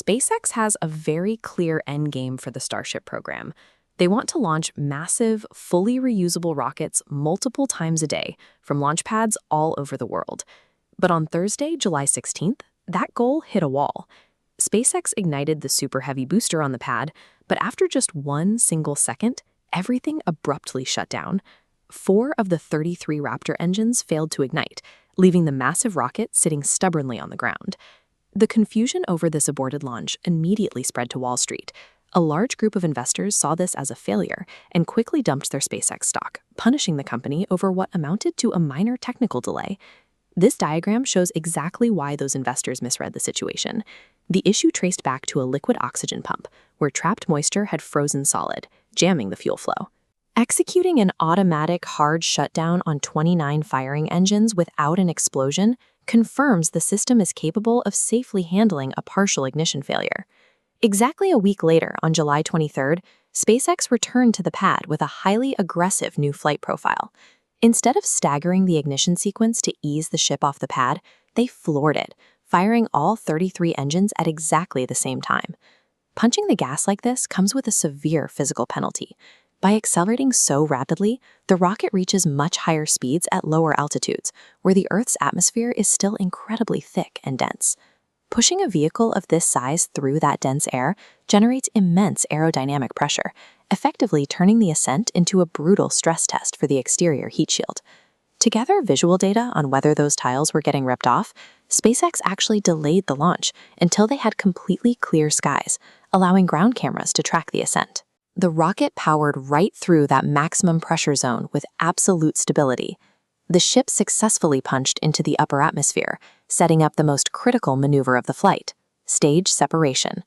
SpaceX has a very clear endgame for the Starship program. They want to launch massive, fully reusable rockets multiple times a day from launch pads all over the world. But on Thursday, July 16th, that goal hit a wall. SpaceX ignited the Super Heavy booster on the pad, but after just one single second, everything abruptly shut down. 4 of the 33 Raptor engines failed to ignite, leaving the massive rocket sitting stubbornly on the ground. The confusion over this aborted launch immediately spread to Wall Street. A large group of investors saw this as a failure and quickly dumped their SpaceX stock, punishing the company over what amounted to a minor technical delay. This diagram shows exactly why those investors misread the situation. The issue traced back to a liquid oxygen pump, where trapped moisture had frozen solid, jamming the fuel flow. Executing an automatic hard shutdown on 29 firing engines without an explosion confirms the system is capable of safely handling a partial ignition failure. Exactly a week later, on July 23rd, SpaceX returned to the pad with a highly aggressive new flight profile. Instead of staggering the ignition sequence to ease the ship off the pad, they floored it, firing all 33 engines at exactly the same time. Punching the gas like this comes with a severe physical penalty. By accelerating so rapidly, the rocket reaches much higher speeds at lower altitudes, where the Earth's atmosphere is still incredibly thick and dense. Pushing a vehicle of this size through that dense air generates immense aerodynamic pressure, effectively turning the Ascent into a brutal stress test for the exterior heat shield. To gather visual data on whether those tiles were getting ripped off, SpaceX actually delayed the launch until they had completely clear skies, allowing ground cameras to track the Ascent. The rocket powered right through that maximum pressure zone with absolute stability. The ship successfully punched into the upper atmosphere, setting up the most critical maneuver of the flight: stage separation.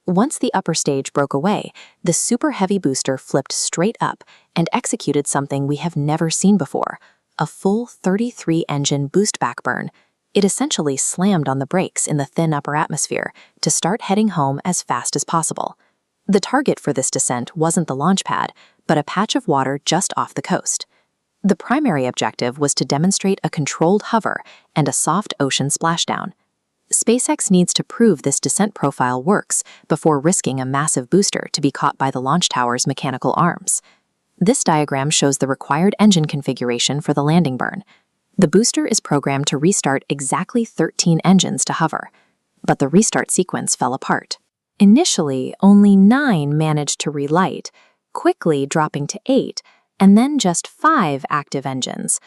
Once the upper stage broke away, the Super Heavy booster flipped straight up and executed something we have never seen before: a full 33-engine boost back burn. It essentially slammed on the brakes in the thin upper atmosphere to start heading home as fast as possible. The target for this descent wasn't the launch pad, but a patch of water just off the coast. The primary objective was to demonstrate a controlled hover and a soft ocean splashdown. SpaceX needs to prove this descent profile works before risking a massive booster to be caught by the launch tower's mechanical arms. This diagram shows the required engine configuration for the landing burn. The booster is programmed to restart exactly 13 engines to hover, but the restart sequence fell apart. Initially, only 9 managed to relight, quickly dropping to 8, and then just 5 active engines.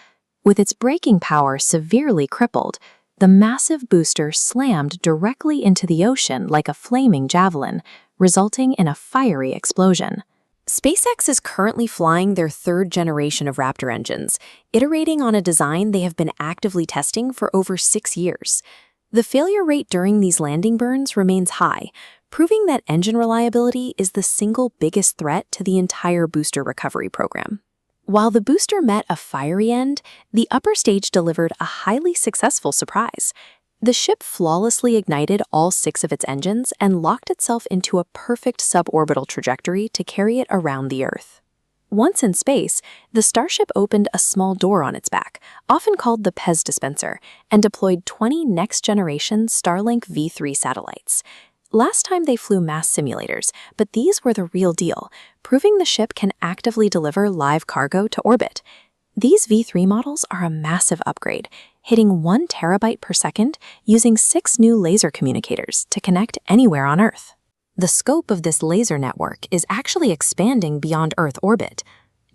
With its braking power severely crippled, the massive booster slammed directly into the ocean like a flaming javelin, resulting in a fiery explosion. SpaceX is currently flying their 3rd generation of Raptor engines, iterating on a design they have been actively testing for over 6 years. The failure rate during these landing burns remains high, proving that engine reliability is the single biggest threat to the entire booster recovery program. While the booster met a fiery end, the upper stage delivered a highly successful surprise. The ship flawlessly ignited all 6 of its engines and locked itself into a perfect suborbital trajectory to carry it around the Earth. Once in space, the Starship opened a small door on its back, often called the Pez dispenser, and deployed 20 next-generation Starlink V3 satellites. Last time they flew mass simulators, but these were the real deal, proving the ship can actively deliver live cargo to orbit. These V3 models are a massive upgrade, hitting 1 terabyte per second using 6 new laser communicators to connect anywhere on Earth. The scope of this laser network is actually expanding beyond Earth orbit.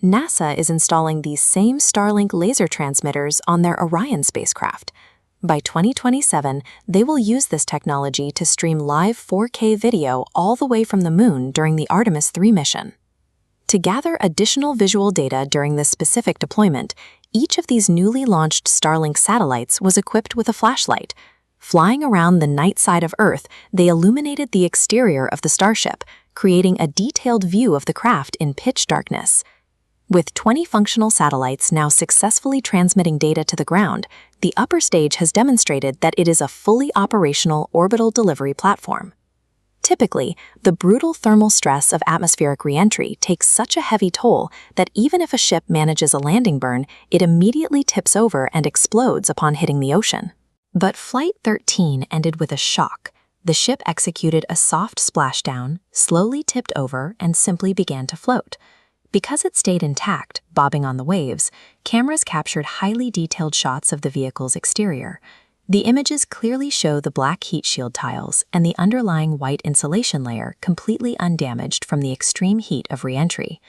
NASA is installing these same Starlink laser transmitters on their Orion spacecraft. By 2027, they will use this technology to stream live 4K video all the way from the moon during the Artemis 3 mission. To gather additional visual data during this specific deployment, each of these newly launched Starlink satellites was equipped with a flashlight. Flying around the night side of Earth, they illuminated the exterior of the Starship, creating a detailed view of the craft in pitch darkness. With 20 functional satellites now successfully transmitting data to the ground, the upper stage has demonstrated that it is a fully operational orbital delivery platform. Typically, the brutal thermal stress of atmospheric re-entry takes such a heavy toll that even if a ship manages a landing burn, it immediately tips over and explodes upon hitting the ocean. But Flight 13 ended with a shock. The ship executed a soft splashdown, slowly tipped over, and simply began to float. Because it stayed intact, bobbing on the waves, cameras captured highly detailed shots of the vehicle's exterior. The images clearly show the black heat shield tiles and the underlying white insulation layer completely undamaged from the extreme heat of re-entry.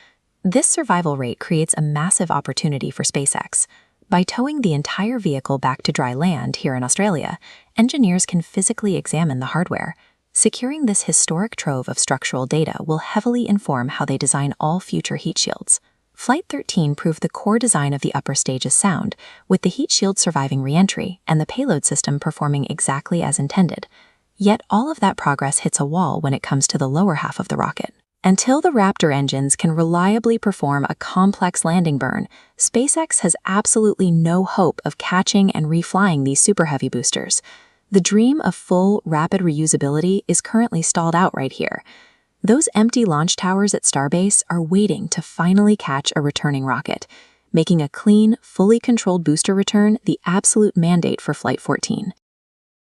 This survival rate creates a massive opportunity for SpaceX. By towing the entire vehicle back to dry land here in Australia, engineers can physically examine the hardware. Securing this historic trove of structural data will heavily inform how they design all future heat shields. Flight 13 proved the core design of the upper stage is sound, with the heat shield surviving re-entry and the payload system performing exactly as intended. Yet all of that progress hits a wall when it comes to the lower half of the rocket. Until the Raptor engines can reliably perform a complex landing burn, SpaceX has absolutely no hope of catching and reflying these super heavy boosters. The dream of full, rapid reusability is currently stalled out right here. Those empty launch towers at Starbase are waiting to finally catch a returning rocket, making a clean, fully controlled booster return the absolute mandate for Flight 14.